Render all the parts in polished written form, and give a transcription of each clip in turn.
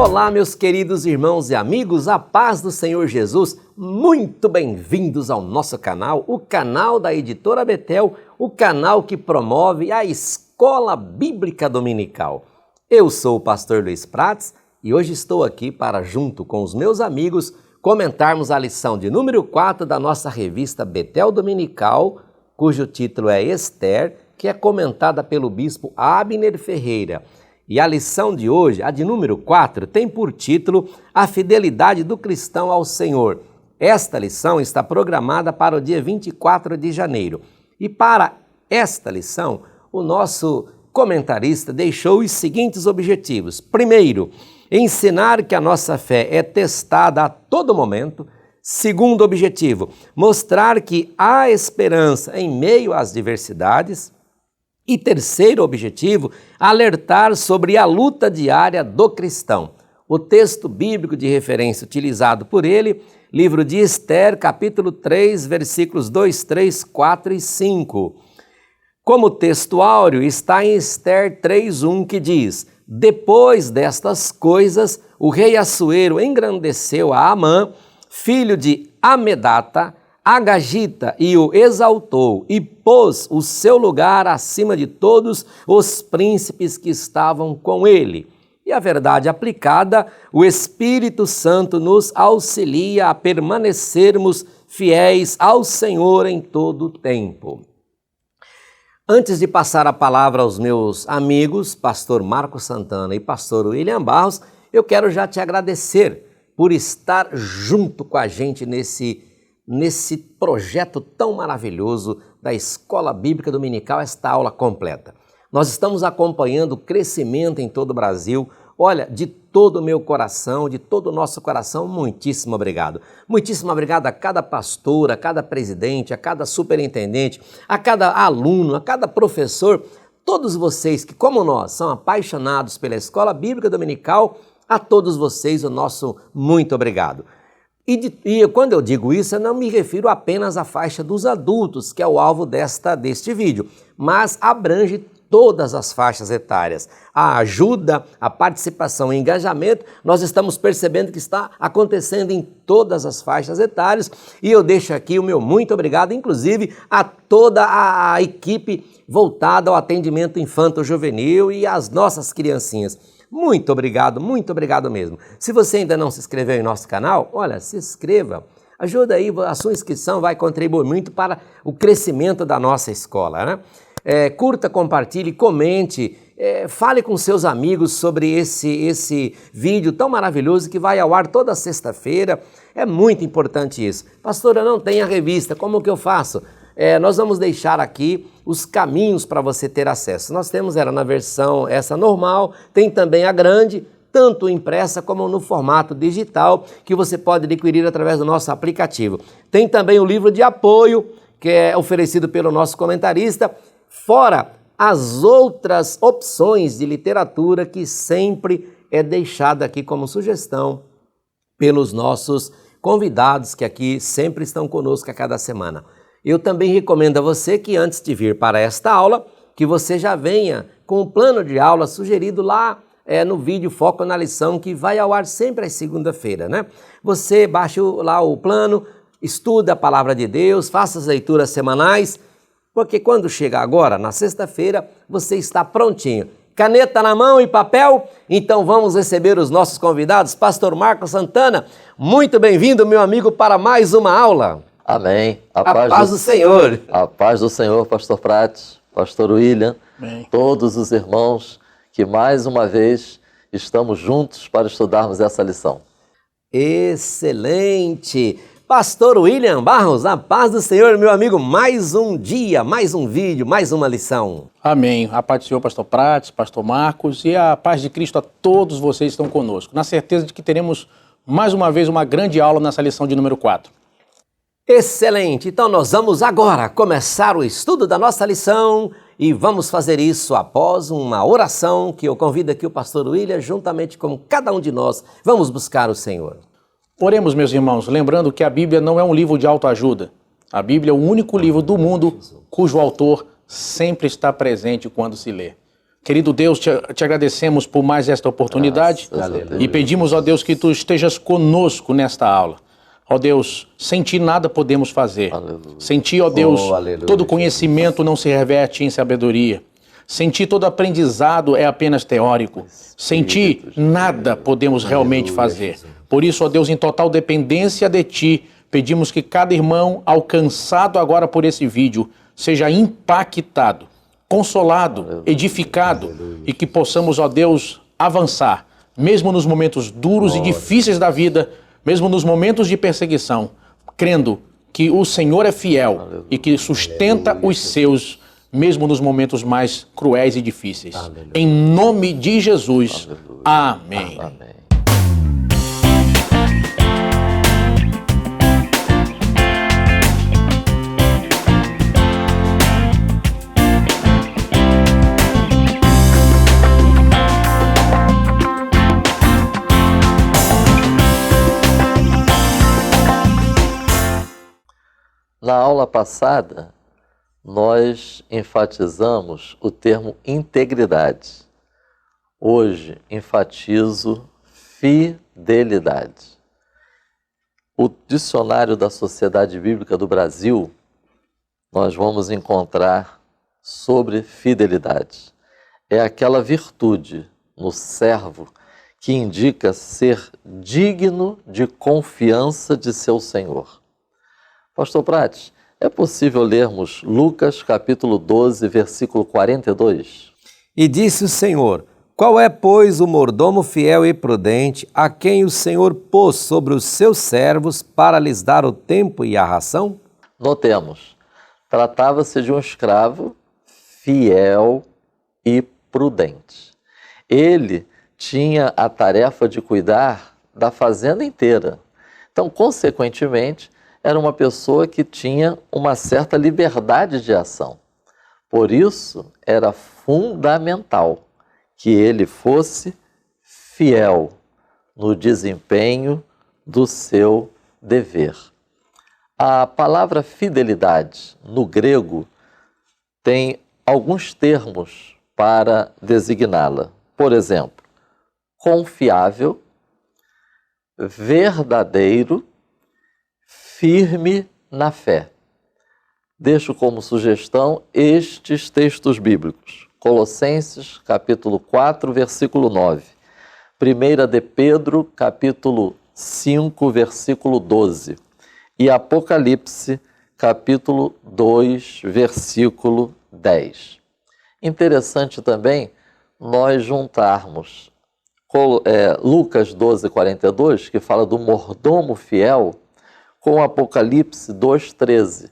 Olá, meus queridos irmãos e amigos, a paz do Senhor Jesus, muito bem-vindos ao nosso canal, o canal da Editora Betel, o canal que promove a Escola Bíblica Dominical. Eu sou o pastor Luiz Prates e hoje estou aqui para, junto com os meus amigos, comentarmos a lição de número 4 da nossa revista Betel Dominical, cujo título é Esther, que é comentada pelo bispo Abner Ferreira. E a lição de hoje, a de número 4, tem por título A Fidelidade do Cristão ao Senhor. Esta lição está programada para o dia 24 de janeiro. E para esta lição, o nosso comentarista deixou os seguintes objetivos. Primeiro, ensinar que a nossa fé é testada a todo momento. Segundo objetivo, mostrar que há esperança em meio às diversidades. E terceiro objetivo, alertar sobre a luta diária do cristão. O texto bíblico de referência utilizado por ele, livro de Esther, capítulo 3, versículos 2, 3, 4 e 5. Como texto áureo está em Esther 3:1, que diz: Depois destas coisas, o rei Assuero engrandeceu a Amã, filho de Amedata, Agagita, e o exaltou e pôs o seu lugar acima de todos os príncipes que estavam com ele. E a verdade aplicada, o Espírito Santo nos auxilia a permanecermos fiéis ao Senhor em todo o tempo. Antes de passar a palavra aos meus amigos, pastor Marcos Santana e pastor William Barros, eu quero já te agradecer por estar junto com a gente nesse projeto tão maravilhoso da Escola Bíblica Dominical, esta aula completa. Nós estamos acompanhando o crescimento em todo o Brasil. Olha, de todo o meu coração, de todo o nosso coração, muitíssimo obrigado. Muitíssimo obrigado a cada pastor, a cada presidente, a cada superintendente, a cada aluno, a cada professor, todos vocês que, como nós, são apaixonados pela Escola Bíblica Dominical, a todos vocês o nosso muito obrigado. E quando eu digo isso, eu não me refiro apenas à faixa dos adultos, que é o alvo deste vídeo, mas abrange todas as faixas etárias. A ajuda, a participação e engajamento, nós estamos percebendo que está acontecendo em todas as faixas etárias, e eu deixo aqui o meu muito obrigado, inclusive, a toda a equipe voltada ao atendimento infanto-juvenil e às nossas criancinhas. Muito obrigado mesmo. Se você ainda não se inscreveu em nosso canal, olha, se inscreva. Ajuda aí, a sua inscrição vai contribuir muito para o crescimento da nossa escola, né? Curta, compartilhe, comente, fale com seus amigos sobre esse vídeo tão maravilhoso que vai ao ar toda sexta-feira. É muito importante isso. Pastor, eu não tenho a revista, como que eu faço? Nós vamos deixar aqui os caminhos para você ter acesso. Nós temos ela na versão essa normal, tem também a grande, tanto impressa como no formato digital, que você pode adquirir através do nosso aplicativo. Tem também o livro de apoio, que é oferecido pelo nosso comentarista, fora as outras opções de literatura que sempre é deixada aqui como sugestão pelos nossos convidados, que aqui sempre estão conosco a cada semana. Eu também recomendo a você que antes de vir para esta aula, que você já venha com o plano de aula sugerido lá no vídeo Foco na Lição, que vai ao ar sempre às segunda-feira, né? Você baixa lá o plano, estuda a Palavra de Deus, faça as leituras semanais, porque quando chega agora, na sexta-feira, você está prontinho. Caneta na mão e papel? Então vamos receber os nossos convidados. Pastor Marcos Santana, muito bem-vindo, meu amigo, para mais uma aula. Amém. A paz do Senhor. A paz do Senhor, pastor Prates, pastor William, Amém. Todos os irmãos que mais uma vez estamos juntos para estudarmos essa lição. Excelente. Pastor William Barros, a paz do Senhor, meu amigo, mais um dia, mais um vídeo, mais uma lição. Amém. A paz do Senhor, pastor Prates, pastor Marcos, e a paz de Cristo a todos vocês que estão conosco, na certeza de que teremos mais uma vez uma grande aula nessa lição de número 4. Excelente! Então nós vamos agora começar o estudo da nossa lição e vamos fazer isso após uma oração que eu convido aqui o pastor William, juntamente com cada um de nós, vamos buscar o Senhor. Oremos, meus irmãos, lembrando que a Bíblia não é um livro de autoajuda. A Bíblia é o único livro do mundo cujo autor sempre está presente quando se lê. Querido Deus, te agradecemos por mais esta oportunidade e pedimos, ó Deus, que Tu estejas conosco nesta aula. Ó Deus, sem Ti nada podemos fazer. Aleluia. Sem Ti, ó Deus, aleluia, todo conhecimento não se reverte em sabedoria. Sem Ti, todo aprendizado é apenas teórico. Sem Ti, nada podemos realmente fazer. Por isso, ó Deus, em total dependência de Ti, pedimos que cada irmão alcançado agora por esse vídeo seja impactado, consolado, edificado e que possamos, ó Deus, avançar, mesmo nos momentos duros e difíceis da vida, mesmo nos momentos de perseguição, crendo que o Senhor é fiel e que sustenta os seus, mesmo nos momentos mais cruéis e difíceis. Em nome de Jesus. Amém. Amém. Na aula passada, nós enfatizamos o termo integridade. Hoje, enfatizo fidelidade. O Dicionário da Sociedade Bíblica do Brasil, nós vamos encontrar sobre fidelidade. É aquela virtude no servo que indica ser digno de confiança de seu Senhor. Pastor Prates, é possível lermos Lucas capítulo 12, versículo 42? E disse o Senhor: qual é, pois, o mordomo fiel e prudente, a quem o Senhor pôs sobre os seus servos para lhes dar o tempo e a ração? Notemos, tratava-se de um escravo fiel e prudente. Ele tinha a tarefa de cuidar da fazenda inteira. Então, consequentemente, era uma pessoa que tinha uma certa liberdade de ação. Por isso, era fundamental que ele fosse fiel no desempenho do seu dever. A palavra fidelidade, no grego, tem alguns termos para designá-la. Por exemplo, confiável, verdadeiro, firme na fé. Deixo como sugestão estes textos bíblicos. Colossenses, capítulo 4, versículo 9. 1 de Pedro, capítulo 5, versículo 12. E Apocalipse, capítulo 2, versículo 10. Interessante também nós juntarmos Lucas 12, 42, que fala do mordomo fiel, com Apocalipse 2,13,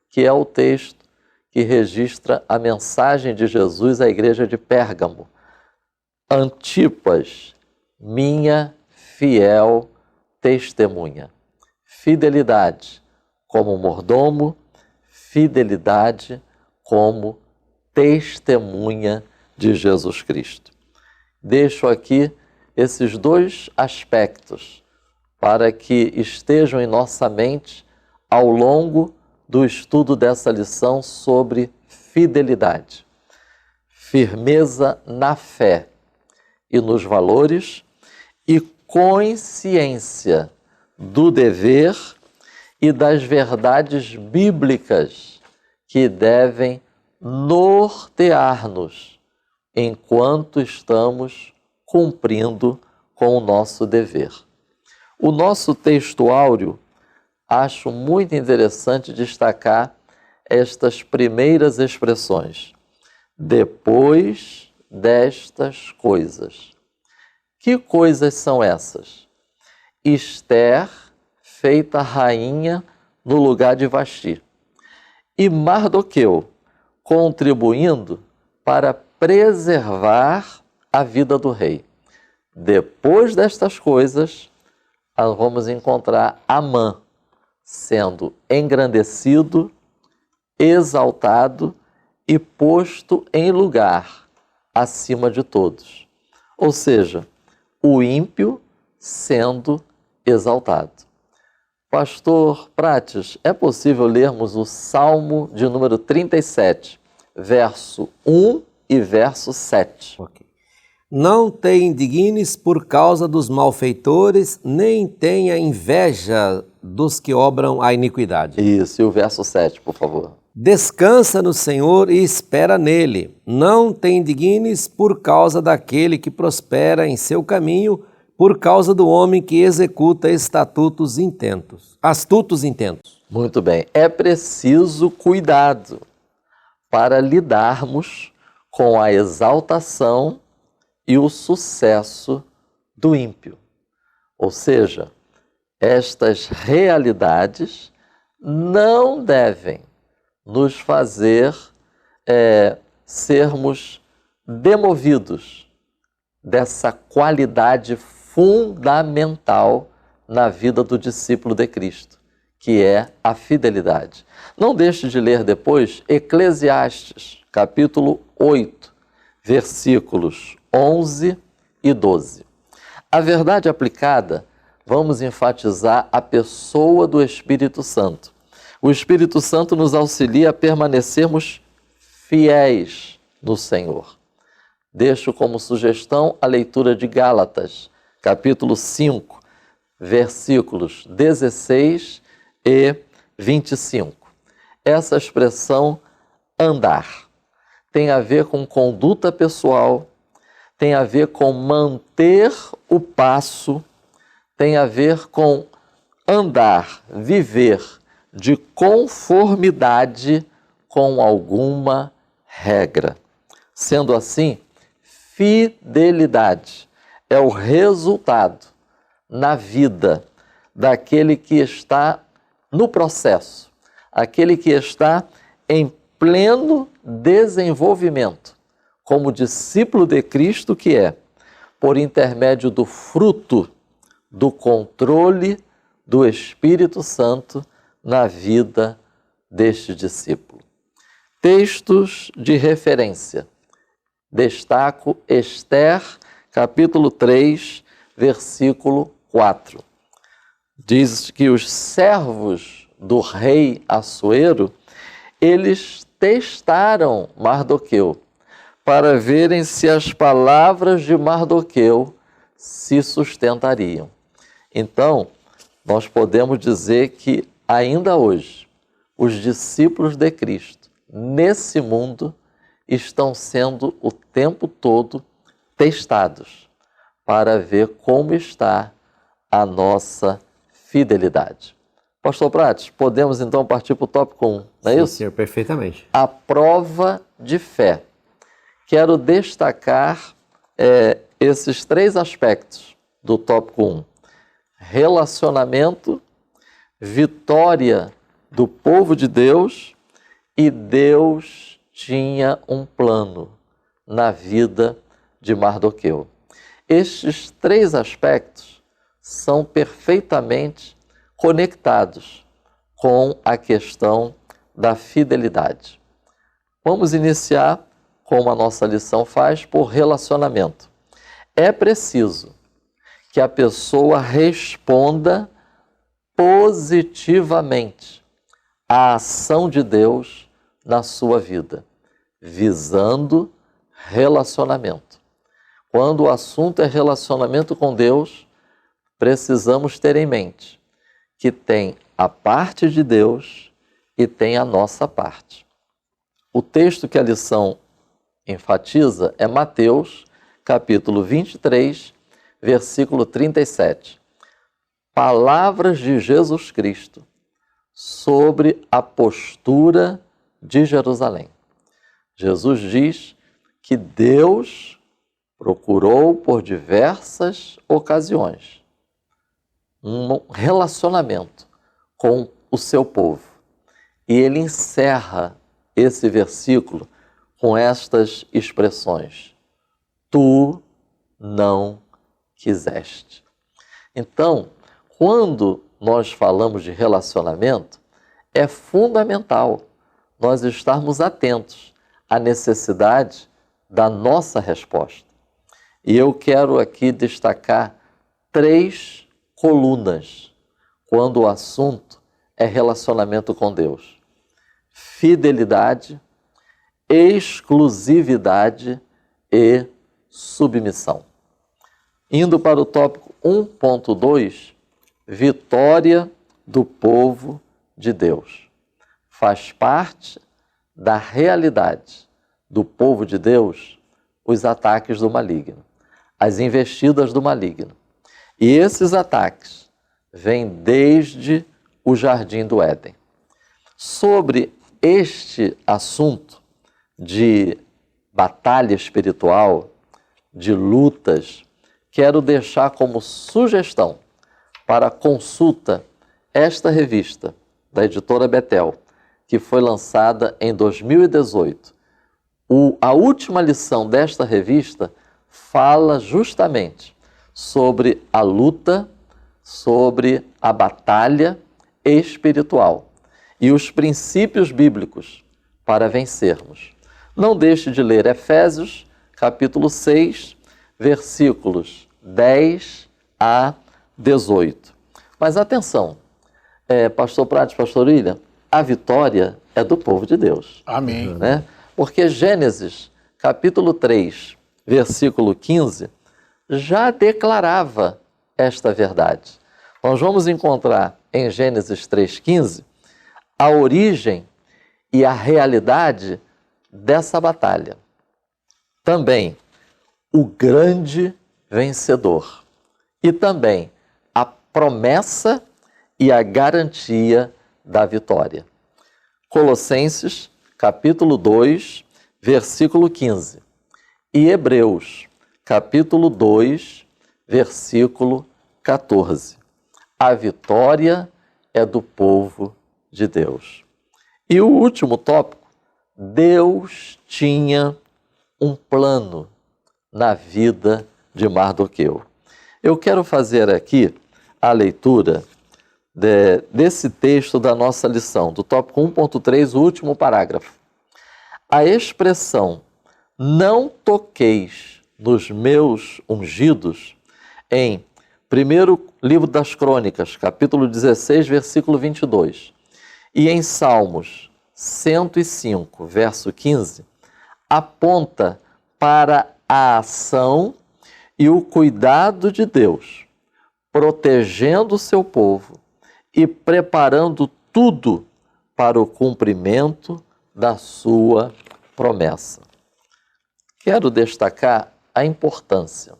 que é o texto que registra a mensagem de Jesus à igreja de Pérgamo. Antipas, minha fiel testemunha. Fidelidade como mordomo, fidelidade como testemunha de Jesus Cristo. Deixo aqui esses dois aspectos para que estejam em nossa mente ao longo do estudo dessa lição sobre fidelidade. Firmeza na fé e nos valores e consciência do dever e das verdades bíblicas que devem nortear-nos enquanto estamos cumprindo com o nosso dever. O nosso texto áureo, acho muito interessante destacar estas primeiras expressões. Depois destas coisas. Que coisas são essas? Ester, feita rainha no lugar de Vasti. E Mardoqueu, contribuindo para preservar a vida do rei. Depois destas coisas, nós vamos encontrar Amã sendo engrandecido, exaltado e posto em lugar acima de todos. Ou seja, o ímpio sendo exaltado. Pastor Prates, é possível lermos o Salmo de número 37, verso 1 e verso 7. Ok. Não te indignes por causa dos malfeitores, nem tenha inveja dos que obram a iniquidade. Isso, e o verso 7, por favor. Descansa no Senhor e espera nele. Não te indignes por causa daquele que prospera em seu caminho, por causa do homem que executa astutos intentos. Muito bem. É preciso cuidado para lidarmos com a exaltação e o sucesso do ímpio. Ou seja, estas realidades não devem nos fazer sermos demovidos dessa qualidade fundamental na vida do discípulo de Cristo, que é a fidelidade. Não deixe de ler depois Eclesiastes, capítulo 8, versículos 11 e 12. A verdade aplicada, vamos enfatizar a pessoa do Espírito Santo. O Espírito Santo nos auxilia a permanecermos fiéis no Senhor. Deixo como sugestão a leitura de Gálatas, capítulo 5, versículos 16 e 25. Essa expressão andar tem a ver com conduta pessoal, tem a ver com manter o passo, tem a ver com andar, viver de conformidade com alguma regra. Sendo assim, fidelidade é o resultado na vida daquele que está no processo, aquele que está em pleno desenvolvimento, como discípulo de Cristo que é, por intermédio do fruto do controle do Espírito Santo na vida deste discípulo. Textos de referência. Destaco Esther, capítulo 3, versículo 4. Diz que os servos do rei Assuero, eles testaram Mardoqueu para verem se as palavras de Mardoqueu se sustentariam. Então, nós podemos dizer que ainda hoje, os discípulos de Cristo, nesse mundo, estão sendo o tempo todo testados para ver como está a nossa fidelidade. Pastor Prates, podemos então partir para o tópico 1, não é isso? Sim, senhor, perfeitamente. A prova de fé. Quero destacar esses 3 aspectos do tópico 1. Relacionamento, vitória do povo de Deus e Deus tinha um plano na vida de Mardoqueu. Estes 3 aspectos são perfeitamente conectados com a questão da fidelidade. Vamos iniciar, como a nossa lição faz, por relacionamento. É preciso que a pessoa responda positivamente à ação de Deus na sua vida, visando relacionamento. Quando o assunto é relacionamento com Deus, precisamos ter em mente que tem a parte de Deus e tem a nossa parte. O texto que a lição enfatiza é Mateus, capítulo 23, versículo 37. Palavras de Jesus Cristo sobre a postura de Jerusalém. Jesus diz que Deus procurou por diversas ocasiões um relacionamento com o seu povo. E ele encerra esse versículo com estas expressões: tu não quiseste. Então, quando nós falamos de relacionamento, é fundamental nós estarmos atentos à necessidade da nossa resposta. E eu quero aqui destacar 3 colunas quando o assunto é relacionamento com Deus: fidelidade, exclusividade e submissão. Indo para o tópico 1.2, vitória do povo de Deus. Faz parte da realidade do povo de Deus os ataques do maligno, as investidas do maligno. E esses ataques vêm desde o Jardim do Éden. Sobre este assunto de batalha espiritual, de lutas, quero deixar como sugestão para consulta esta revista da editora Betel, que foi lançada em 2018. A última lição desta revista fala justamente sobre a luta, sobre a batalha espiritual e os princípios bíblicos para vencermos. Não deixe de ler Efésios, capítulo 6, versículos 10 a 18. Mas atenção, pastor Prates, pastor William, a vitória é do povo de Deus. Amém. Né? Porque Gênesis, capítulo 3, versículo 15, já declarava esta verdade. Nós vamos encontrar em Gênesis 3,15 a origem e a realidade dessa batalha. Também o grande vencedor. E também a promessa e a garantia da vitória. Colossenses, capítulo 2, versículo 15. E Hebreus, capítulo 2, versículo 14. A vitória é do povo de Deus. E o último tópico, Deus tinha um plano na vida de Mardoqueu. Eu quero fazer aqui a leitura desse texto da nossa lição, do tópico 1.3, o último parágrafo. A expressão não toqueis nos meus ungidos, em primeiro livro das Crônicas, capítulo 16, versículo 22, e em Salmos 105, verso 15, aponta para a ação e o cuidado de Deus, protegendo o seu povo e preparando tudo para o cumprimento da sua promessa. Quero destacar a importância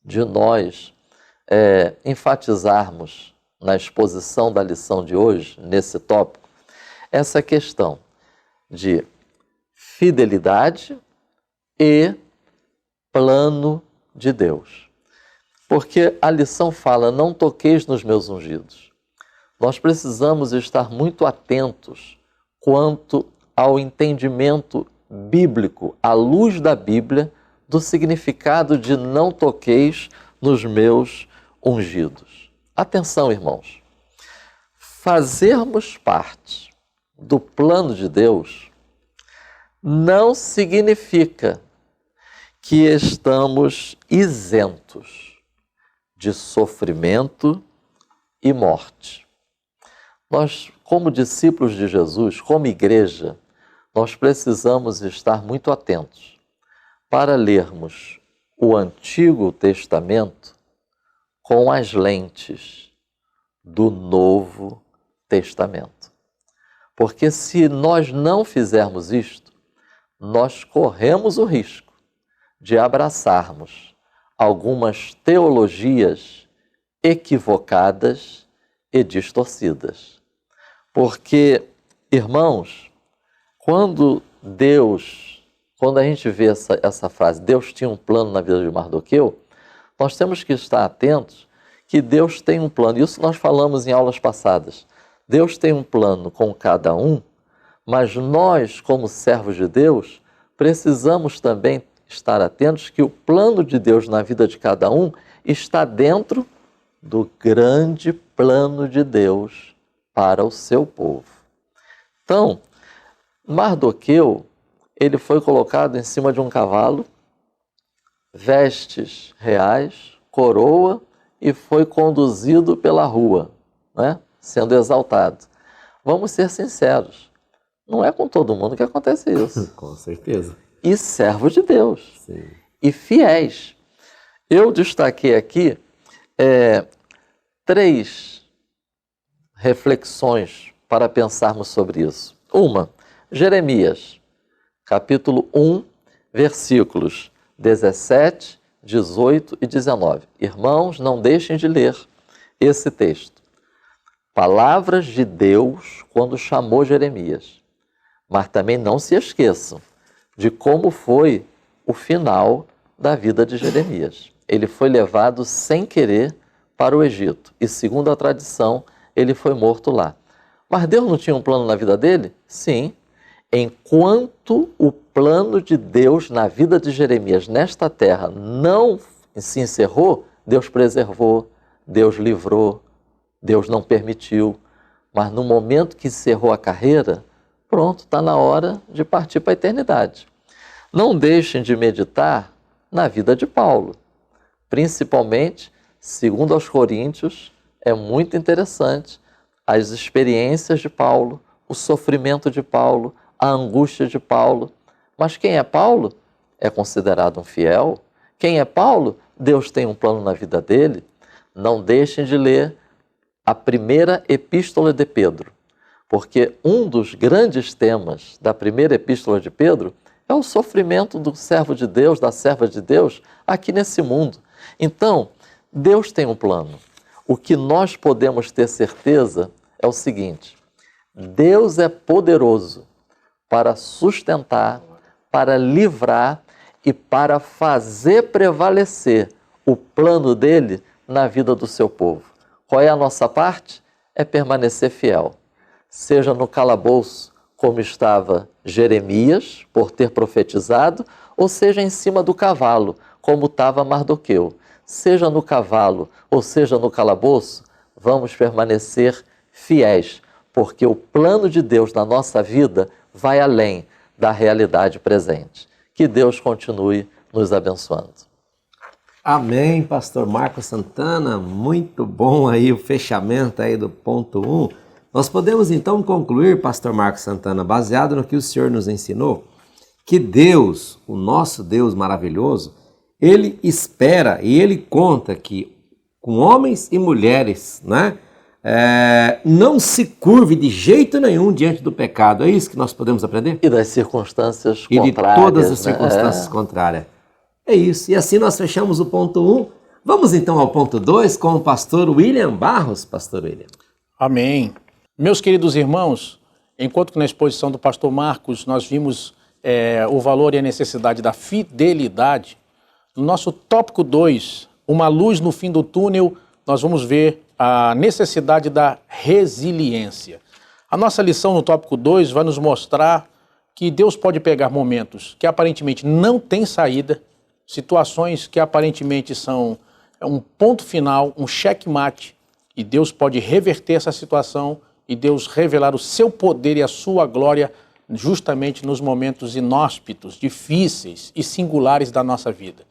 de nós enfatizarmos na exposição da lição de hoje, nesse tópico, essa questão de fidelidade e plano de Deus. Porque a lição fala, não toqueis nos meus ungidos. Nós precisamos estar muito atentos quanto ao entendimento bíblico, à luz da Bíblia, do significado de não toqueis nos meus ungidos. Atenção, irmãos. Fazermos parte do plano de Deus não significa que estamos isentos de sofrimento e morte. Nós, como discípulos de Jesus, como igreja, nós precisamos estar muito atentos para lermos o Antigo Testamento com as lentes do Novo Testamento. Porque se nós não fizermos isto, nós corremos o risco de abraçarmos algumas teologias equivocadas e distorcidas. Porque, irmãos, quando a gente vê essa frase, Deus tinha um plano na vida de Mardoqueu, nós temos que estar atentos que Deus tem um plano. Isso nós falamos em aulas passadas. Deus tem um plano com cada um, mas nós, como servos de Deus, precisamos também estar atentos que o plano de Deus na vida de cada um está dentro do grande plano de Deus para o seu povo. Então, Mardoqueu, ele foi colocado em cima de um cavalo, vestes reais, coroa, e foi conduzido pela rua, né? Sendo exaltado. Vamos ser sinceros, Não é com todo mundo que acontece isso. Com certeza. E servos de Deus. Sim. E fiéis. Eu destaquei aqui 3 reflexões para pensarmos sobre isso. Uma, Jeremias, capítulo 1, versículos 17, 18 e 19. Irmãos, não deixem de ler esse texto. Palavras de Deus quando chamou Jeremias. Mas também não se esqueçam de como foi o final da vida de Jeremias. Ele foi levado sem querer para o Egito e, segundo a tradição, ele foi morto lá. Mas Deus não tinha um plano na vida dele? Sim. Enquanto o plano de Deus na vida de Jeremias nesta terra não se encerrou, Deus preservou, Deus livrou, Deus não permitiu. Mas no momento que encerrou a carreira, pronto, está na hora de partir para a eternidade. Não deixem de meditar na vida de Paulo. Principalmente, segundo aos Coríntios, é muito interessante as experiências de Paulo, o sofrimento de Paulo, a angústia de Paulo. Mas quem é Paulo? É considerado um fiel. Quem é Paulo? Deus tem um plano na vida dele. Não deixem de ler a primeira epístola de Pedro, porque um dos grandes temas da primeira epístola de Pedro é o sofrimento do servo de Deus, da serva de Deus, aqui nesse mundo. Então, Deus tem um plano. O que nós podemos ter certeza é o seguinte: Deus é poderoso para sustentar, para livrar e para fazer prevalecer o plano dele na vida do seu povo. Qual é a nossa parte? É permanecer fiel. Seja no calabouço, como estava Jeremias, por ter profetizado, ou seja em cima do cavalo, como estava Mardoqueu. Seja no cavalo ou seja no calabouço, vamos permanecer fiéis, porque o plano de Deus na nossa vida vai além da realidade presente. Que Deus continue nos abençoando. Amém, pastor Marcos Santana, muito bom aí o fechamento aí do ponto 1. Nós podemos então concluir, pastor Marcos Santana, baseado no que o senhor nos ensinou, que Deus, o nosso Deus maravilhoso, ele espera e ele conta que com homens e mulheres, né, não se curve de jeito nenhum diante do pecado. É isso que nós podemos aprender? E das circunstâncias contrárias. E de todas as circunstâncias contrárias. É isso. E assim nós fechamos o ponto 1. Vamos então ao ponto 2 com o pastor William Barros. Pastor William. Amém. Meus queridos irmãos, enquanto que na exposição do pastor Marcos nós vimos o valor e a necessidade da fidelidade, no nosso tópico 2, uma luz no fim do túnel, nós vamos ver a necessidade da resiliência. A nossa lição no tópico 2 vai nos mostrar que Deus pode pegar momentos que aparentemente não têm saída, situações que aparentemente são um ponto final, um checkmate, e Deus pode reverter essa situação e Deus revelar o seu poder e a sua glória justamente nos momentos inóspitos, difíceis e singulares da nossa vida.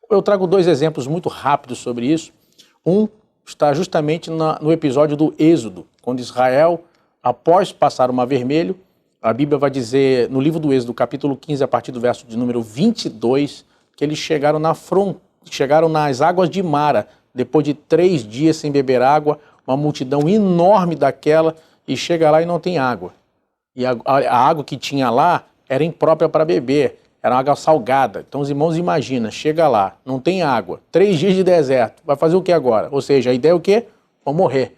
Eu trago 2 exemplos muito rápidos sobre isso. Um está justamente no episódio do Êxodo, quando Israel, após passar o Mar Vermelho, a Bíblia vai dizer no livro do Êxodo, capítulo 15, a partir do verso de número 22, que eles chegaram nas águas de Mara, depois de 3 dias sem beber água, uma multidão enorme daquela, e chega lá e não tem água. E a água que tinha lá era imprópria para beber, era uma água salgada. Então os irmãos imaginam, chega lá, não tem água, 3 dias de deserto, vai fazer o que agora? Ou seja, a ideia é o quê? Vão morrer.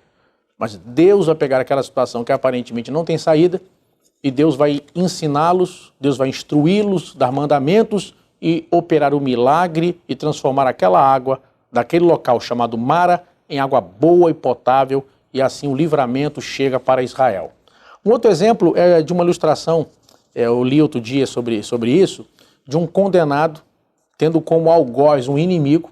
Mas Deus vai pegar aquela situação que aparentemente não tem saída, e Deus vai ensiná-los, Deus vai instruí-los, dar mandamentos e operar o milagre e transformar aquela água daquele local chamado Mara em água boa e potável, e assim o livramento chega para Israel. Um outro exemplo é de uma ilustração, eu li outro dia sobre isso, de um condenado tendo como algoz um inimigo,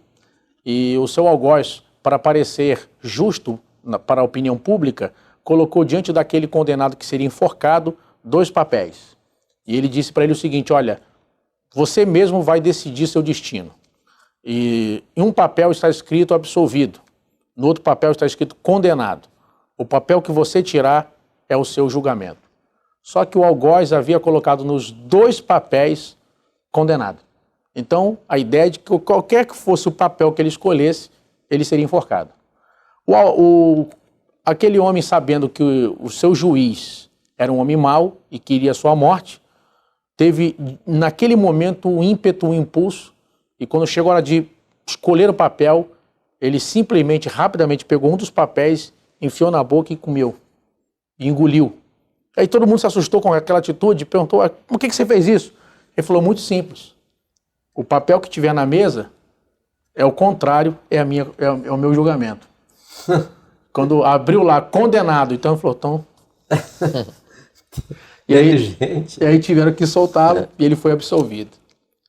e o seu algoz, para parecer justo para a opinião pública, colocou diante daquele condenado que seria enforcado 2 papéis. E ele disse para ele o seguinte: olha, você mesmo vai decidir seu destino. E em um papel está escrito absolvido, no outro papel está escrito condenado. O papel que você tirar é o seu julgamento. Só que o algoz havia colocado nos 2 papéis condenado. Então, a ideia de que qualquer que fosse o papel que ele escolhesse, ele seria enforcado. Aquele homem, sabendo que o seu juiz era um homem mau e queria a sua morte, teve, naquele momento, um ímpeto, um impulso, e quando chegou a hora de escolher o papel, ele simplesmente, rapidamente, pegou um dos papéis, enfiou na boca e comeu. E engoliu. Aí todo mundo se assustou com aquela atitude e perguntou, por que você fez isso? Ele falou, muito simples. O papel que tiver na mesa é o contrário, é o meu julgamento. Quando abriu lá, condenado, então ele falou, então... E aí tiveram que soltá-lo e ele foi absolvido.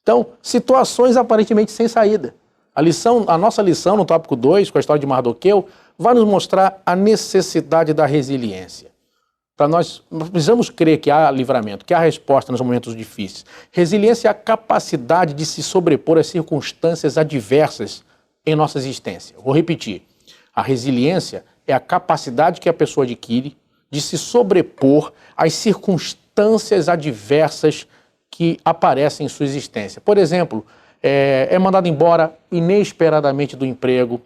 Então, situações aparentemente sem saída. A nossa lição no tópico 2, com a história de Mardoqueu, vai nos mostrar a necessidade da resiliência. Nós precisamos crer que há livramento, que há resposta nos momentos difíceis. Resiliência é a capacidade de se sobrepor às circunstâncias adversas em nossa existência. Vou repetir. A resiliência é a capacidade que a pessoa adquire de se sobrepor às circunstâncias adversas que aparecem em sua existência. Por exemplo, é mandado embora inesperadamente do emprego,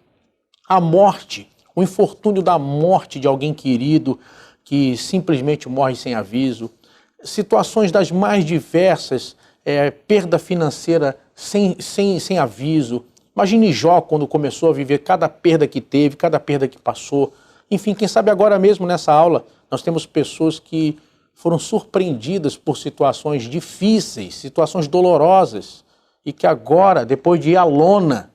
a morte, o infortúnio da morte de alguém querido que simplesmente morre sem aviso, situações das mais diversas, perda financeira sem aviso. Imagine Jó quando começou a viver cada perda que teve, cada perda que passou. Enfim, quem sabe agora mesmo nessa aula nós temos pessoas que foram surpreendidas por situações difíceis, situações dolorosas, e que agora, depois de ir à lona,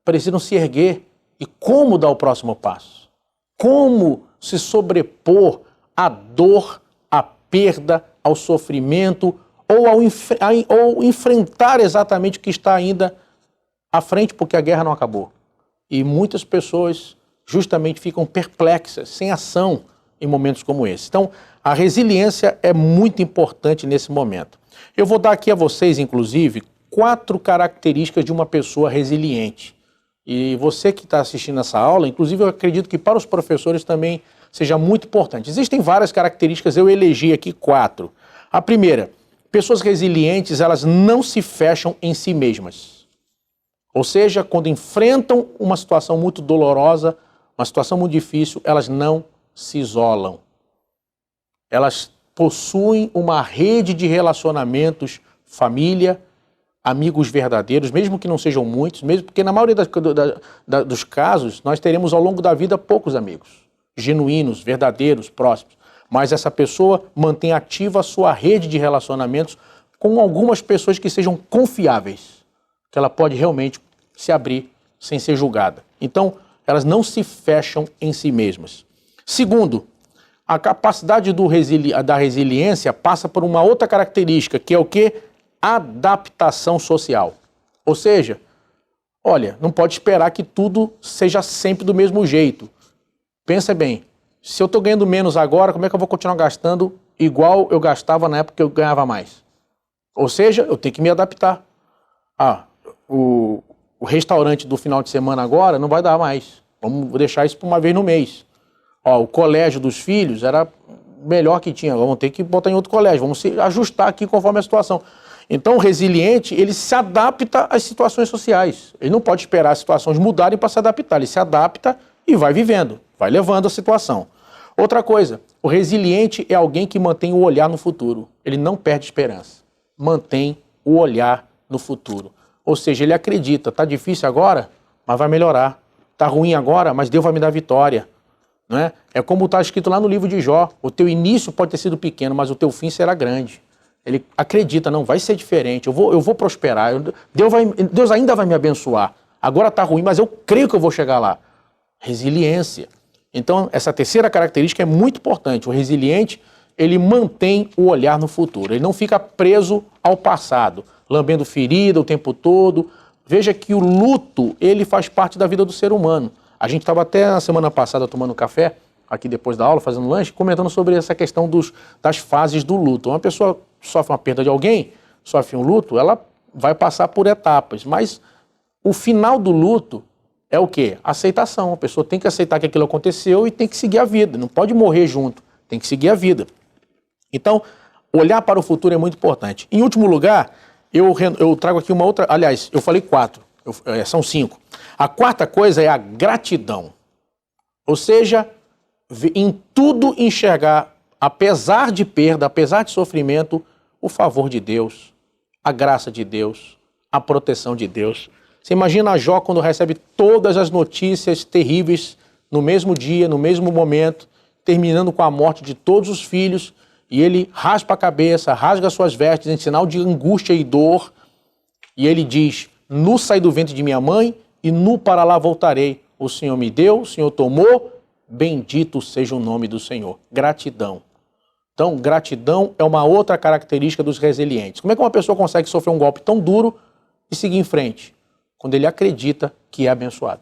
precisam se erguer. E como dar o próximo passo? Como se sobrepor à dor, à perda, ao sofrimento, ou enfrentar exatamente o que está ainda à frente, porque a guerra não acabou. E muitas pessoas justamente ficam perplexas, sem ação, em momentos como esse. Então, a resiliência é muito importante nesse momento. Eu vou dar aqui a vocês, inclusive, 4 características de uma pessoa resiliente. E você que está assistindo essa aula, inclusive eu acredito que para os professores também seja muito importante. Existem várias características, eu elegi aqui 4. A primeira, pessoas resilientes, elas não se fecham em si mesmas. Ou seja, quando enfrentam uma situação muito dolorosa, uma situação muito difícil, elas não se isolam. Elas possuem uma rede de relacionamentos, família, amigos verdadeiros, mesmo que não sejam muitos, mesmo porque na maioria dos casos nós teremos ao longo da vida poucos amigos, genuínos, verdadeiros, próximos. Mas essa pessoa mantém ativa a sua rede de relacionamentos com algumas pessoas que sejam confiáveis, que ela pode realmente se abrir sem ser julgada. Então, elas não se fecham em si mesmas. Segundo, a capacidade da resiliência passa por uma outra característica, que é o quê? Adaptação social. Ou seja, olha, não pode esperar que tudo seja sempre do mesmo jeito. Pensa bem, se eu estou ganhando menos agora, como é que eu vou continuar gastando igual eu gastava na época que eu ganhava mais? Ou seja, eu tenho que me adaptar. O restaurante do final de semana agora não vai dar mais. Vamos deixar isso para uma vez no mês. O colégio dos filhos era melhor que tinha. Vamos ter que botar em outro colégio. Vamos se ajustar aqui conforme a situação. Então, o resiliente, ele se adapta às situações sociais. Ele não pode esperar as situações mudarem para se adaptar. Ele se adapta e vai vivendo, vai levando a situação. Outra coisa, o resiliente é alguém que mantém o olhar no futuro. Ele não perde esperança. Mantém o olhar no futuro. Ou seja, ele acredita, está difícil agora, mas vai melhorar. Está ruim agora, mas Deus vai me dar vitória. Não é? É como está escrito lá no livro de Jó. O teu início pode ter sido pequeno, mas o teu fim será grande. Ele acredita, não, vai ser diferente, eu vou prosperar, Deus ainda vai me abençoar. Agora está ruim, mas eu creio que eu vou chegar lá. Resiliência. Então, essa terceira característica é muito importante. O resiliente, ele mantém o olhar no futuro. Ele não fica preso ao passado, lambendo ferida o tempo todo. Veja que o luto, ele faz parte da vida do ser humano. A gente estava até na semana passada tomando café, aqui depois da aula, fazendo lanche, comentando sobre essa questão das fases do luto. Uma pessoa sofre uma perda de alguém, sofre um luto, ela vai passar por etapas. Mas o final do luto é o quê? Aceitação. A pessoa tem que aceitar que aquilo aconteceu e tem que seguir a vida. Não pode morrer junto, tem que seguir a vida. Então, olhar para o futuro é muito importante. Em último lugar, eu trago aqui uma outra... Aliás, eu falei 4, são 5. A quarta coisa é a gratidão. Ou seja, em tudo enxergar, apesar de perda, apesar de sofrimento, o favor de Deus, a graça de Deus, a proteção de Deus. Você imagina a Jó quando recebe todas as notícias terríveis no mesmo dia, no mesmo momento, terminando com a morte de todos os filhos, e ele raspa a cabeça, rasga suas vestes em sinal de angústia e dor, e ele diz: nu saí do ventre de minha mãe e nu para lá voltarei. O Senhor me deu, o Senhor tomou, bendito seja o nome do Senhor. Gratidão. Então, gratidão é uma outra característica dos resilientes. Como é que uma pessoa consegue sofrer um golpe tão duro e seguir em frente? Quando ele acredita que é abençoado.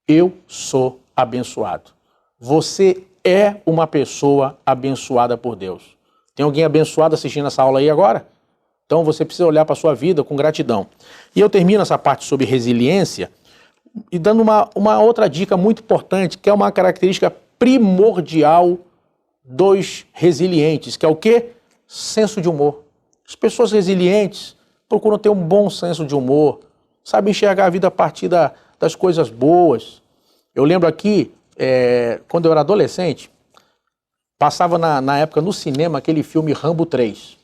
Eu sou abençoado. Você é uma pessoa abençoada por Deus. Tem alguém abençoado assistindo essa aula aí agora? Então você precisa olhar para a sua vida com gratidão. E eu termino essa parte sobre resiliência e dando uma outra dica muito importante, que é uma característica primordial dos resilientes, que é o quê? Senso de humor. As pessoas resilientes procuram ter um bom senso de humor, sabem enxergar a vida a partir das coisas boas. Eu lembro aqui, quando eu era adolescente, passava na época no cinema aquele filme Rambo 3.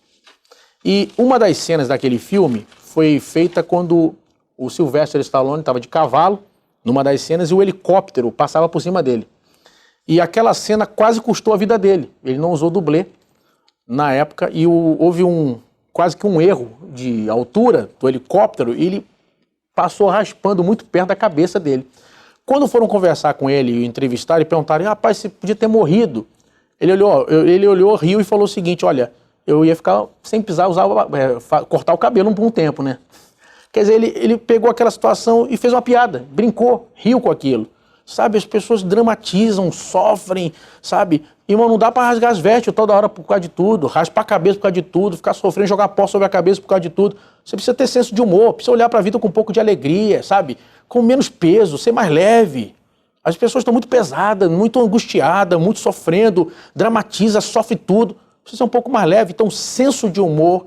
E uma das cenas daquele filme foi feita quando o Sylvester Stallone estava de cavalo, numa das cenas, e o helicóptero passava por cima dele. E aquela cena quase custou a vida dele. Ele não usou dublê na época e houve quase que um erro de altura do helicóptero e ele passou raspando muito perto da cabeça dele. Quando foram conversar com ele e entrevistar, e perguntaram: rapaz, você podia ter morrido. Ele olhou, riu e falou o seguinte: olha, eu ia ficar sem precisar cortar o cabelo por um tempo, né? Quer dizer, ele pegou aquela situação e fez uma piada, brincou, riu com aquilo. Sabe, as pessoas dramatizam, sofrem, sabe? Irmão, não dá pra rasgar as vestes toda hora por causa de tudo, raspar a cabeça por causa de tudo, ficar sofrendo, jogar pó sobre a cabeça por causa de tudo. Você precisa ter senso de humor, precisa olhar pra vida com um pouco de alegria, sabe? Com menos peso, ser mais leve. As pessoas estão muito pesadas, muito angustiadas, muito sofrendo, dramatiza, sofre tudo. Precisa ser um pouco mais leve. Então, senso de humor.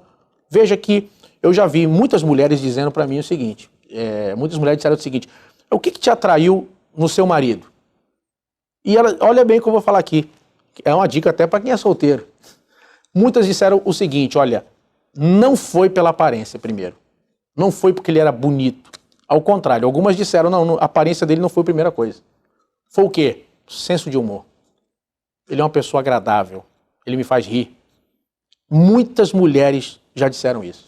Veja que eu já vi muitas mulheres dizendo pra mim o seguinte, muitas mulheres disseram o seguinte: o que te atraiu no seu marido? E ela, olha bem o que eu vou falar aqui, é uma dica até para quem é solteiro. Muitas disseram o seguinte: olha, não foi pela aparência primeiro, não foi porque ele era bonito, ao contrário, algumas disseram: não, a aparência dele não foi a primeira coisa. Foi o quê? Senso de humor. Ele é uma pessoa agradável, ele me faz rir. Muitas mulheres já disseram isso.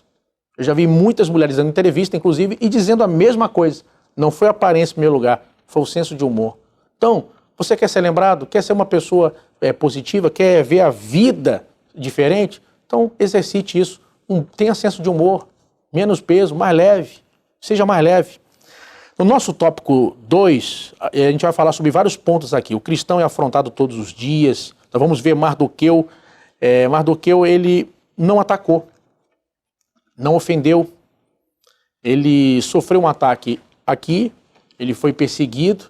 Eu já vi muitas mulheres dando entrevista, inclusive, e dizendo a mesma coisa. Não foi a aparência em primeiro lugar, foi o senso de humor. Então, você quer ser lembrado? Quer ser uma pessoa positiva? Quer ver a vida diferente? Então, exercite isso. Tenha senso de humor, menos peso, mais leve. Seja mais leve. No nosso tópico 2, a gente vai falar sobre vários pontos aqui. O cristão é afrontado todos os dias. Nós vamos ver Mardoqueu. Mardoqueu, ele não atacou, não ofendeu. Ele sofreu um ataque aqui, ele foi perseguido,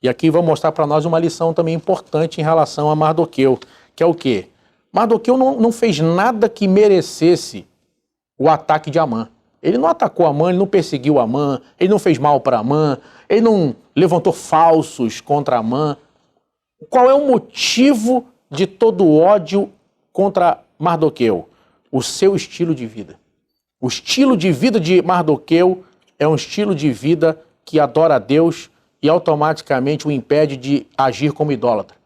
e aqui vou mostrar para nós uma lição também importante em relação a Mardoqueu, que é o quê? Mardoqueu não fez nada que merecesse o ataque de Amã. Ele não atacou Amã, ele não perseguiu Amã, ele não fez mal para Amã, ele não levantou falsos contra Amã. Qual é o motivo de todo o ódio contra Mardoqueu? O seu estilo de vida. O estilo de vida de Mardoqueu é um estilo de vida que adora a Deus e automaticamente o impede de agir como idólatra.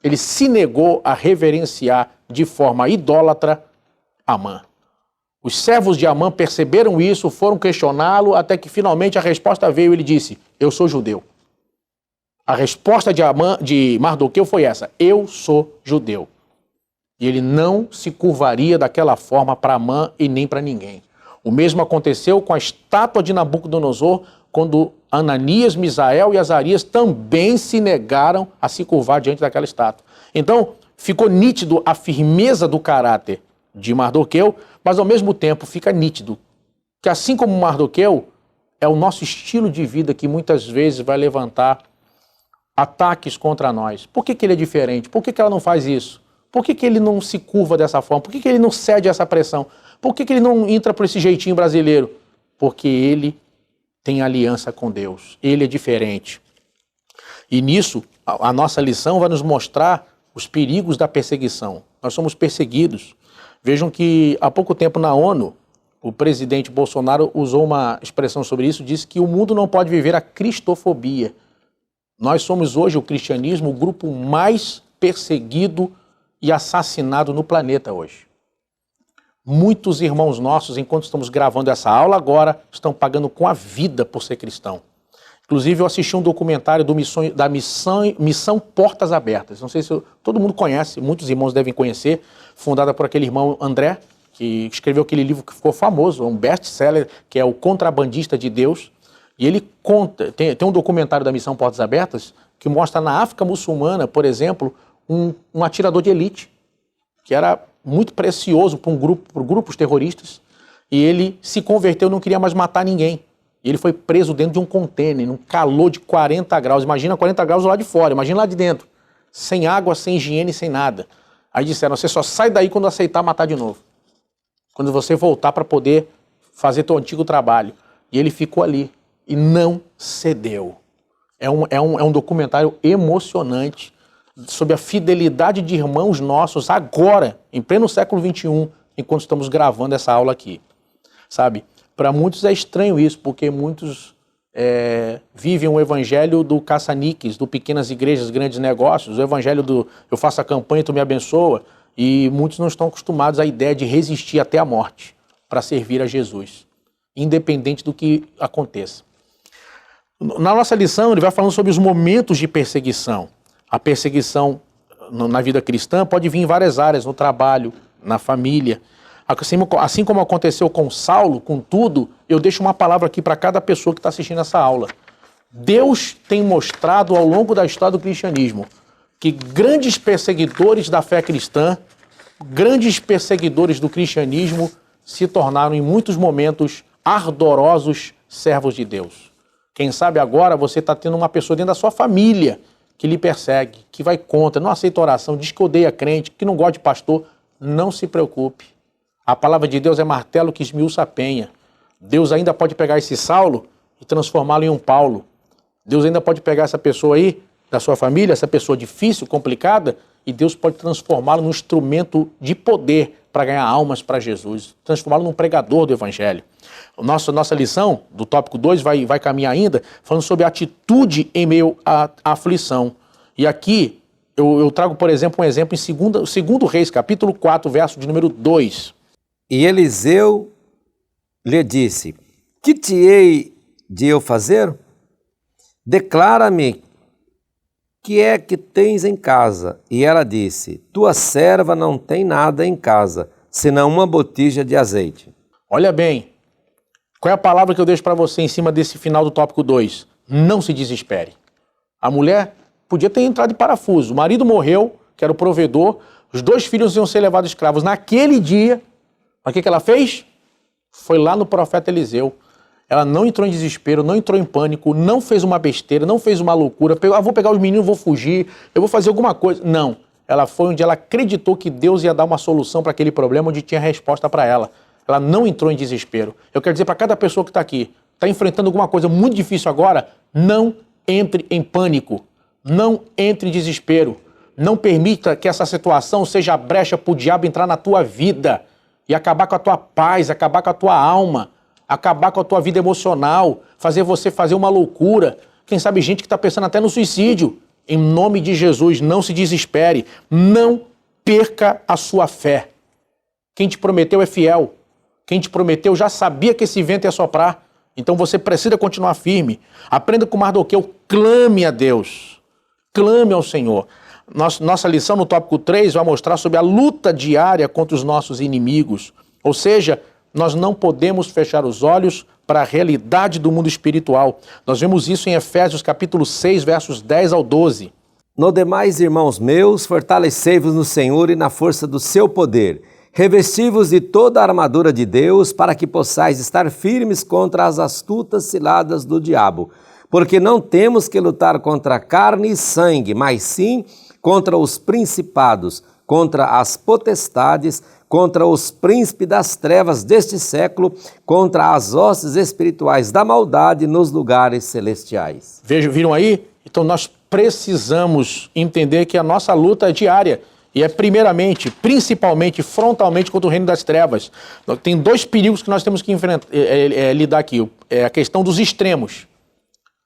Ele se negou a reverenciar de forma idólatra Amã. Os servos de Amã perceberam isso, foram questioná-lo, até que finalmente a resposta veio e ele disse: eu sou judeu. A resposta de Mardoqueu foi essa: eu sou judeu. E ele não se curvaria daquela forma para Amã e nem para ninguém. O mesmo aconteceu com a estátua de Nabucodonosor, quando Ananias, Misael e Azarias também se negaram a se curvar diante daquela estátua. Então, ficou nítido a firmeza do caráter de Mardoqueu, mas ao mesmo tempo fica nítido que, assim como Mardoqueu, é o nosso estilo de vida que muitas vezes vai levantar ataques contra nós. Por que ele é diferente? Por que ela não faz isso? Por que ele não se curva dessa forma? Por que ele não cede a essa pressão? Por que ele não entra por esse jeitinho brasileiro? Porque ele tem aliança com Deus. Ele é diferente. E nisso, a nossa lição vai nos mostrar os perigos da perseguição. Nós somos perseguidos. Vejam que há pouco tempo na ONU, o presidente Bolsonaro usou uma expressão sobre isso, disse que o mundo não pode viver a cristofobia. Nós somos hoje, o cristianismo, o grupo mais perseguido e assassinado no planeta hoje. Muitos irmãos nossos, enquanto estamos gravando essa aula agora, estão pagando com a vida por ser cristão. Inclusive, eu assisti um documentário da Missão Portas Abertas. Não sei se todo mundo conhece, muitos irmãos devem conhecer, fundada por aquele irmão André, que escreveu aquele livro que ficou famoso, um best-seller, que é O Contrabandista de Deus. E ele conta, tem um documentário da Missão Portas Abertas, que mostra na África muçulmana, por exemplo, um atirador de elite, que era muito precioso para grupos terroristas, e ele se converteu, não queria mais matar ninguém. E ele foi preso dentro de um contêiner, num calor de 40 graus. Imagina 40 graus lá de fora, imagina lá de dentro. Sem água, sem higiene, sem nada. Aí disseram, você só sai daí quando aceitar matar de novo. Quando você voltar para poder fazer teu antigo trabalho. E ele ficou ali e não cedeu. É um documentário emocionante sobre a fidelidade de irmãos nossos agora, em pleno século XXI, enquanto estamos gravando essa aula aqui. Sabe? Para muitos é estranho isso, porque muitos vivem o evangelho do caça-níqueis, do pequenas igrejas, grandes negócios, o evangelho do eu faço a campanha e tu me abençoa, e muitos não estão acostumados à ideia de resistir até a morte para servir a Jesus, independente do que aconteça. Na nossa lição, ele vai falando sobre os momentos de perseguição. A perseguição na vida cristã pode vir em várias áreas, no trabalho, na família. Assim como aconteceu com Saulo, com tudo, eu deixo uma palavra aqui para cada pessoa que está assistindo essa aula. Deus tem mostrado ao longo da história do cristianismo que grandes perseguidores da fé cristã, grandes perseguidores do cristianismo, se tornaram em muitos momentos ardorosos servos de Deus. Quem sabe agora você está tendo uma pessoa dentro da sua família que lhe persegue, que vai contra, não aceita oração, diz que odeia crente, que não gosta de pastor. Não se preocupe. A palavra de Deus é martelo que esmiuça a penha. Deus ainda pode pegar esse Saulo e transformá-lo em um Paulo. Deus ainda pode pegar essa pessoa aí, da sua família, essa pessoa difícil, complicada, e Deus pode transformá-lo num instrumento de poder para ganhar almas para Jesus, transformá-lo num pregador do Evangelho. Nossa lição, do tópico 2, vai caminhar ainda, falando sobre a atitude em meio à aflição. E aqui, eu trago, por exemplo, um exemplo em 2 Reis, capítulo 4, verso de número 2. E Eliseu lhe disse, que te hei de eu fazer? Declara-me que é que tens em casa. E ela disse, tua serva não tem nada em casa, senão uma botija de azeite. Olha bem, qual é a palavra que eu deixo para você em cima desse final do tópico 2? Não se desespere. A mulher podia ter entrado em parafuso. O marido morreu, que era o provedor, os 2 filhos iam ser levados escravos. Naquele dia, o que ela fez? Foi lá no profeta Eliseu. Ela não entrou em desespero, não entrou em pânico, não fez uma besteira, não fez uma loucura, vou pegar os meninos, vou fugir, eu vou fazer alguma coisa. Não. Ela foi onde ela acreditou que Deus ia dar uma solução para aquele problema, onde tinha resposta para ela. Ela não entrou em desespero. Eu quero dizer para cada pessoa que está aqui, está enfrentando alguma coisa muito difícil agora, não entre em pânico, não entre em desespero. Não permita que essa situação seja a brecha para o diabo entrar na tua vida e acabar com a tua paz, acabar com a tua alma, acabar com a tua vida emocional, fazer você fazer uma loucura. Quem sabe gente que está pensando até no suicídio. Em nome de Jesus, não se desespere, não perca a sua fé. Quem te prometeu é fiel. Quem te prometeu já sabia que esse vento ia soprar. Então você precisa continuar firme. Aprenda com Mardoqueu, clame a Deus. Clame ao Senhor. Nossa lição no tópico 3 vai mostrar sobre a luta diária contra os nossos inimigos. Ou seja, nós não podemos fechar os olhos para a realidade do mundo espiritual. Nós vemos isso em Efésios capítulo 6, versos 10 ao 12. No demais, irmãos meus, fortalecei-vos no Senhor e na força do seu poder. Revesti-vos de toda a armadura de Deus, para que possais estar firmes contra as astutas ciladas do diabo. Porque não temos que lutar contra carne e sangue, mas sim contra os principados, contra as potestades, contra os príncipes das trevas deste século, contra as hostes espirituais da maldade nos lugares celestiais. Viram aí? Então nós precisamos entender que a nossa luta é diária. E é primeiramente, principalmente, frontalmente contra o reino das trevas. Tem dois perigos que nós temos que lidar aqui. É a questão dos extremos.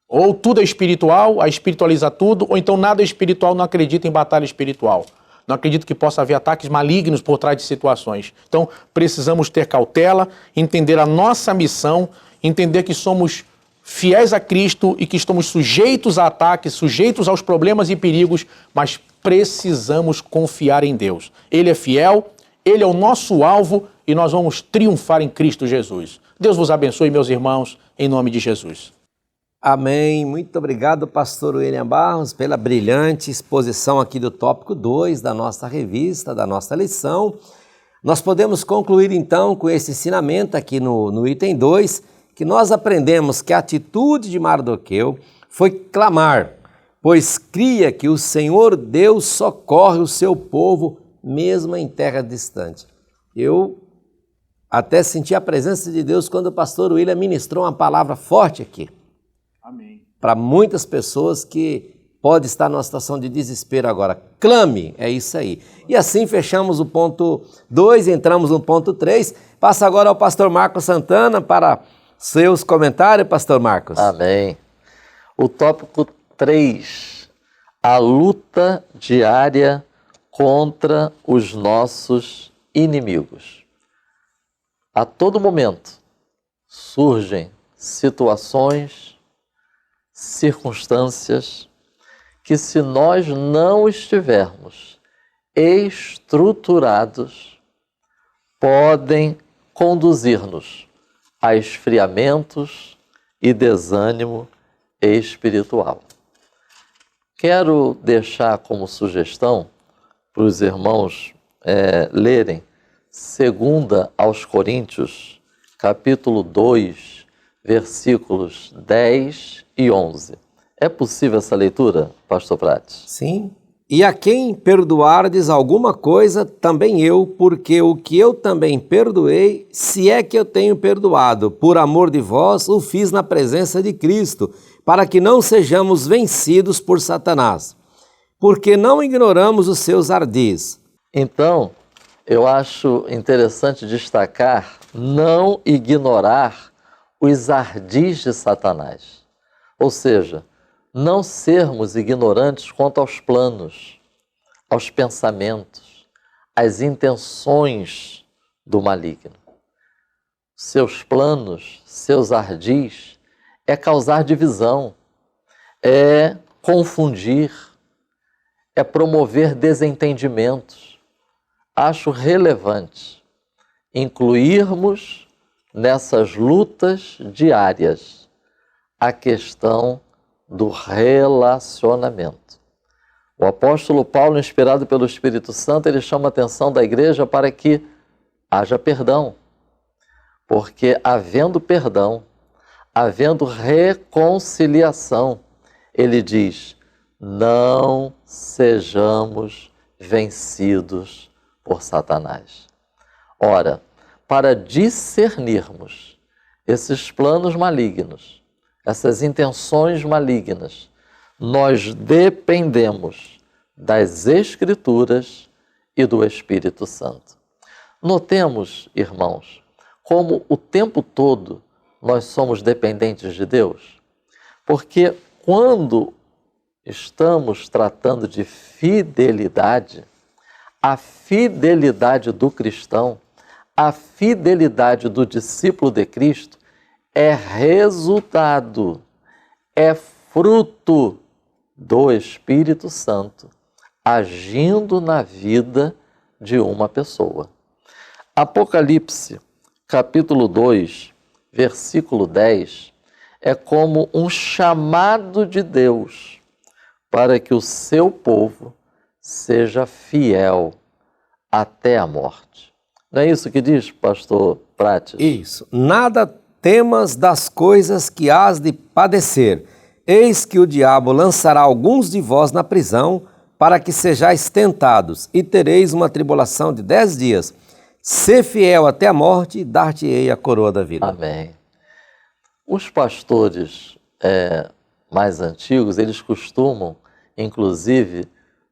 Ou tudo é espiritual, a espiritualiza tudo, ou então nada é espiritual, não acredita em batalha espiritual. Não acredito que possa haver ataques malignos por trás de situações. Então, precisamos ter cautela, entender a nossa missão, entender que somos fiéis a Cristo e que estamos sujeitos a ataques, sujeitos aos problemas e perigos, mas precisamos confiar em Deus. Ele é fiel, Ele é o nosso alvo e nós vamos triunfar em Cristo Jesus. Deus vos abençoe, meus irmãos, em nome de Jesus. Amém. Muito obrigado, pastor William Barros, pela brilhante exposição aqui do tópico 2 da nossa revista, da nossa lição. Nós podemos concluir então com esse ensinamento aqui no item 2, que nós aprendemos que a atitude de Mardoqueu foi clamar, pois cria que o Senhor Deus socorre o seu povo, mesmo em terra distante. Eu até senti a presença de Deus quando o pastor William ministrou uma palavra forte aqui. Amém. Para muitas pessoas que pode estar numa situação de desespero agora. Clame, é isso aí. E assim fechamos o ponto 2, entramos no ponto 3. Passa agora ao pastor Marcos Santana para seus comentários, pastor Marcos. Amém. O tópico 3, a luta diária contra os nossos inimigos. A todo momento surgem situações, circunstâncias que, se nós não estivermos estruturados, podem conduzir-nos a esfriamentos e desânimo espiritual. Quero deixar como sugestão para os irmãos lerem 2 aos Coríntios, capítulo 2, versículos 10 e 11. É possível essa leitura, pastor Prates? Sim. E a quem perdoardes alguma coisa, também eu, porque o que eu também perdoei, se é que eu tenho perdoado, por amor de vós, o fiz na presença de Cristo, para que não sejamos vencidos por Satanás, porque não ignoramos os seus ardis. Então, eu acho interessante destacar não ignorar os ardis de Satanás. Ou seja, não sermos ignorantes quanto aos planos, aos pensamentos, às intenções do maligno. Seus planos, seus ardis, é causar divisão, é confundir, é promover desentendimentos. Acho relevante incluirmos nessas lutas diárias a questão do relacionamento. O apóstolo Paulo, inspirado pelo Espírito Santo, ele chama a atenção da igreja para que haja perdão, porque havendo perdão, havendo reconciliação, ele diz, não sejamos vencidos por Satanás. Ora, para discernirmos esses planos malignos, essas intenções malignas, nós dependemos das Escrituras e do Espírito Santo. Notemos, irmãos, como o tempo todo nós somos dependentes de Deus, porque quando estamos tratando de fidelidade, a fidelidade do cristão, a fidelidade do discípulo de Cristo é resultado, é fruto do Espírito Santo agindo na vida de uma pessoa. Apocalipse, capítulo 2, versículo 10, é como um chamado de Deus para que o seu povo seja fiel até a morte. Não é isso que diz, pastor Prates? Isso. Nada temas das coisas que hás de padecer. Eis que o diabo lançará alguns de vós na prisão, para que sejais tentados, e tereis uma tribulação de 10 dias. Sê fiel até a morte, e dar-te-ei a coroa da vida. Amém. Os pastores mais antigos, eles costumam, inclusive,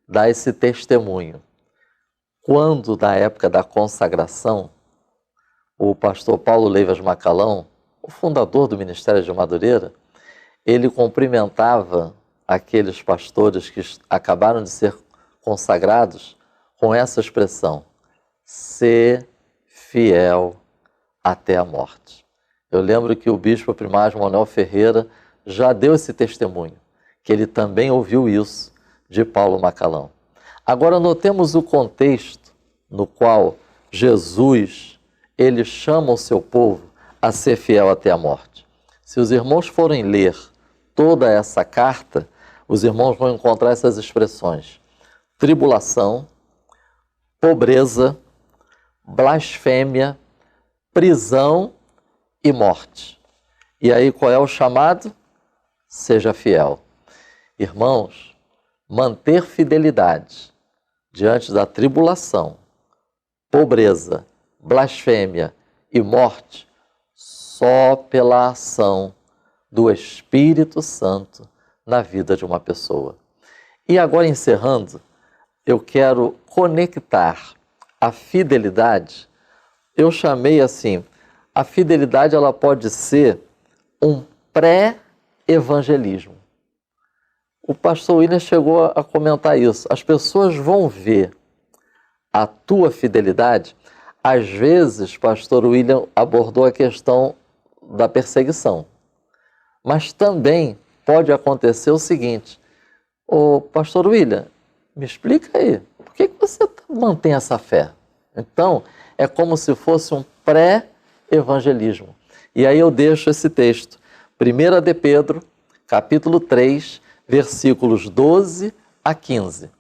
dar esse testemunho. Quando, na época da consagração, o pastor Paulo Leivas Macalão, o fundador do Ministério de Madureira, ele cumprimentava aqueles pastores que acabaram de ser consagrados com essa expressão: ser fiel até a morte. Eu lembro que o bispo primário Manuel Ferreira já deu esse testemunho, que ele também ouviu isso de Paulo Macalão. Agora notemos o contexto no qual Jesus, ele chama o seu povo a ser fiel até a morte. Se os irmãos forem ler toda essa carta, os irmãos vão encontrar essas expressões: tribulação, pobreza, blasfêmia, prisão e morte. E aí qual é o chamado? Seja fiel. Irmãos, manter fidelidade diante da tribulação, pobreza, blasfêmia e morte, só pela ação do Espírito Santo na vida de uma pessoa. E agora, encerrando, eu quero conectar a fidelidade. Eu chamei assim: a fidelidade ela pode ser um pré-evangelismo. O pastor William chegou a comentar isso. As pessoas vão ver a tua fidelidade. Às vezes, pastor William abordou a questão da perseguição. Mas também pode acontecer o seguinte: ô pastor William, me explica aí, por que você mantém essa fé? Então, é como se fosse um pré-evangelismo. E aí eu deixo esse texto, 1 de Pedro, capítulo 3, versículos 12 a 15.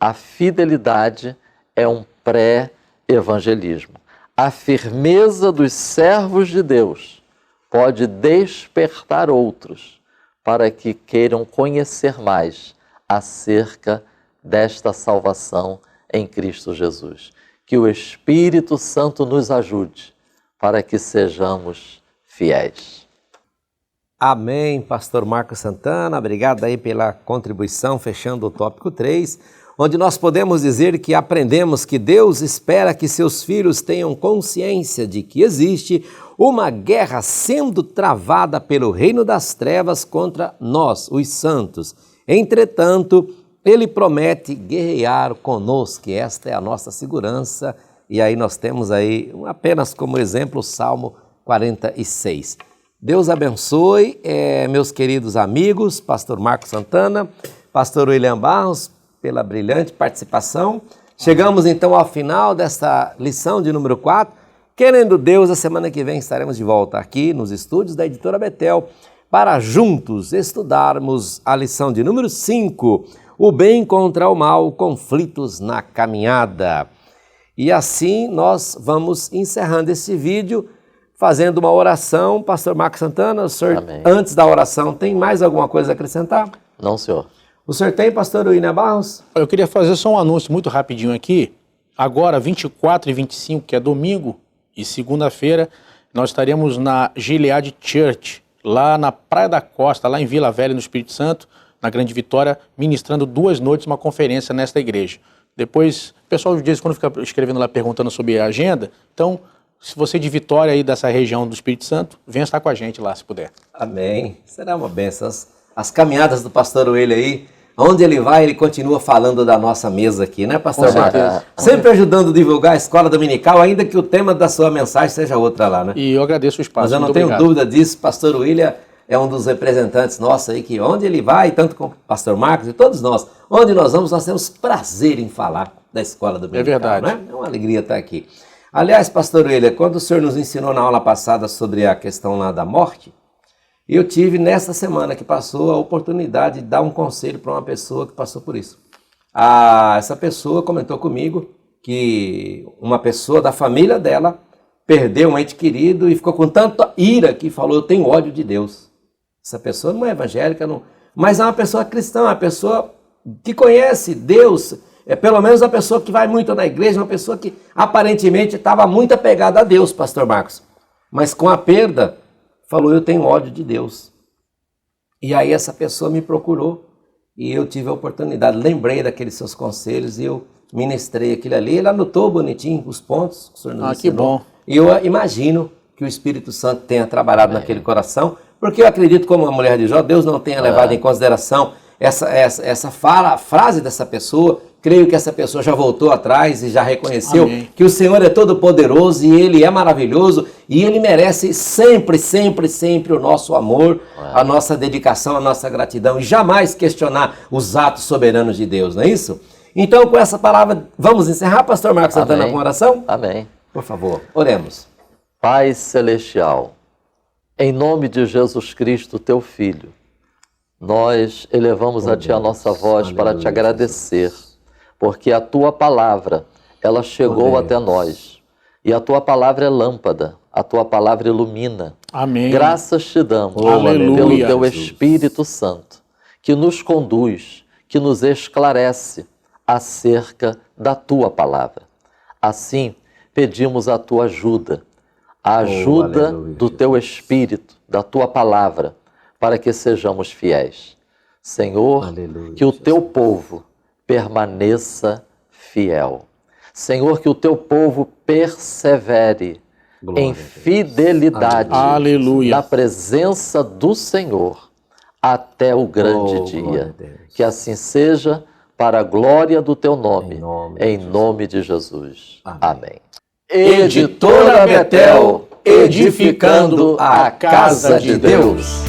A fidelidade é um pré-evangelismo. A firmeza dos servos de Deus pode despertar outros para que queiram conhecer mais acerca desta salvação em Cristo Jesus. Que o Espírito Santo nos ajude para que sejamos fiéis. Amém, pastor Marcos Santana, obrigado aí pela contribuição, fechando o tópico 3, onde nós podemos dizer que aprendemos que Deus espera que seus filhos tenham consciência de que existe uma guerra sendo travada pelo reino das trevas contra nós, os santos. Entretanto, ele promete guerrear conosco, que esta é a nossa segurança, e aí nós temos aí apenas como exemplo o Salmo 46. Deus abençoe, meus queridos amigos, pastor Marcos Santana, pastor William Barros, pela brilhante participação. Chegamos então ao final desta lição de número 4. Querendo Deus, a semana que vem estaremos de volta aqui nos estúdios da Editora Betel para juntos estudarmos a lição de número 5, o bem contra o mal, conflitos na caminhada. E assim nós vamos encerrando esse vídeo fazendo uma oração. Pastor Marcos Santana, o senhor, Amém. Antes da oração, tem mais alguma coisa a acrescentar? Não, senhor. O senhor tem, pastor William Barros? Eu queria fazer só um anúncio muito rapidinho aqui. Agora, 24 e 25, que é domingo, e segunda-feira, nós estaremos na Gilead Church, lá na Praia da Costa, lá em Vila Velha, no Espírito Santo, na Grande Vitória, ministrando 2 noites uma conferência nesta igreja. Depois, o pessoal de vez em quando fica escrevendo lá, perguntando sobre a agenda. Então, se você é de Vitória aí dessa região do Espírito Santo, venha estar com a gente lá, se puder. Amém. Será uma bênção. As caminhadas do pastor William aí, onde ele vai, ele continua falando da nossa mesa aqui, né, pastor Marcos? Sempre ajudando a divulgar a escola dominical, ainda que o tema da sua mensagem seja outra lá, né? E eu agradeço o espaço. Mas eu não muito tenho obrigado. dúvida disso, pastor William é um dos representantes nossos aí, que onde ele vai, tanto com o pastor Marcos e todos nós, onde nós vamos, nós temos prazer em falar da escola dominical. É verdade. Né? É uma alegria estar aqui. Aliás, pastor William, quando o senhor nos ensinou na aula passada sobre a questão lá da morte, eu tive nessa semana que passou a oportunidade de dar um conselho para uma pessoa que passou por isso. Essa pessoa comentou comigo que uma pessoa da família dela perdeu um ente querido e ficou com tanta ira que falou: eu tenho ódio de Deus. Essa pessoa não é evangélica, não, mas é uma pessoa cristã, uma pessoa que conhece Deus, pelo menos a pessoa que vai muito na igreja, uma pessoa que aparentemente estava muito apegada a Deus, pastor Marcos. Mas com a perda, falou, eu tenho ódio de Deus. E aí essa pessoa me procurou e eu tive a oportunidade, lembrei daqueles seus conselhos e eu ministrei aquilo ali. Ele anotou bonitinho os pontos que o senhor nos ensinou. Que bom. E eu imagino que o Espírito Santo tenha trabalhado naquele coração, porque eu acredito, como a mulher de Jó, Deus não tenha levado em consideração essa frase dessa pessoa. Creio que essa pessoa já voltou atrás e já reconheceu que o Senhor é todo poderoso e Ele é maravilhoso e Ele merece sempre, sempre, sempre o nosso amor, a nossa dedicação, a nossa gratidão e jamais questionar os atos soberanos de Deus, não é isso? Então, com essa palavra, vamos encerrar, pastor Marcos Santana, com oração? Amém. Por favor, oremos. Pai Celestial, em nome de Jesus Cristo, Teu Filho, nós elevamos a Ti a nossa voz para Te agradecer, porque a Tua palavra, ela chegou até nós, e a Tua palavra é lâmpada, a Tua palavra ilumina. Amém. Graças Te damos Aleluia. pelo Teu Espírito Santo, que nos conduz, que nos esclarece acerca da Tua palavra. Assim, pedimos a Tua ajuda, a ajuda do Teu Espírito, da Tua palavra, para que sejamos fiéis. Senhor, que o Teu povo permaneça fiel. Senhor, que o Teu povo persevere em fidelidade na presença do Senhor até o grande dia. Que assim seja, para a glória do Teu nome, em nome de Jesus. Amém. Editora Betel, edificando a casa de Deus.